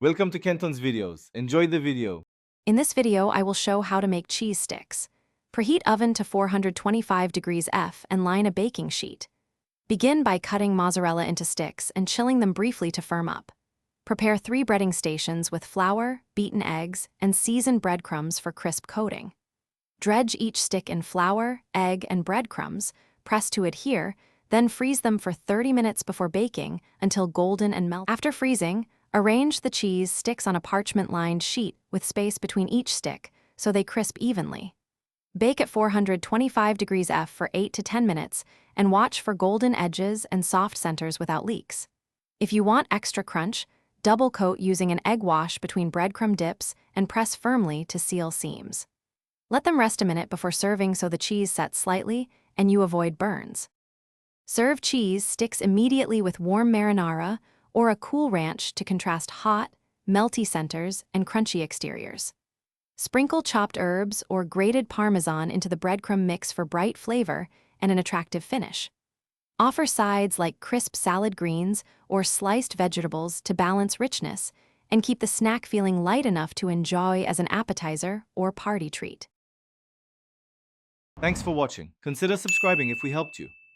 Welcome to Kenton's videos. Enjoy the video. In this video, I will show how to make cheese sticks. Preheat oven to 425 degrees F and line a baking sheet. Begin by cutting mozzarella into sticks and chilling them briefly to firm up. Prepare 3 breading stations with flour, beaten eggs, and seasoned breadcrumbs for crisp coating. Dredge each stick in flour, egg, and breadcrumbs, press to adhere, then freeze them for 30 minutes before baking until golden and melted. After freezing, arrange the cheese sticks on a parchment-lined sheet with space between each stick so they crisp evenly. Bake at 425 degrees F for 8 to 10 minutes and watch for golden edges and soft centers without leaks. If you want extra crunch, double coat using an egg wash between breadcrumb dips and press firmly to seal seams. Let them rest a minute before serving so the cheese sets slightly and you avoid burns. Serve cheese sticks immediately with warm marinara or a cool ranch to contrast hot, melty centers and crunchy exteriors. Sprinkle chopped herbs or grated Parmesan into the breadcrumb mix for bright flavor and an attractive finish. Offer sides like crisp salad greens or sliced vegetables to balance richness and keep the snack feeling light enough to enjoy as an appetizer or party treat. Thanks for watching. Consider subscribing if we helped you.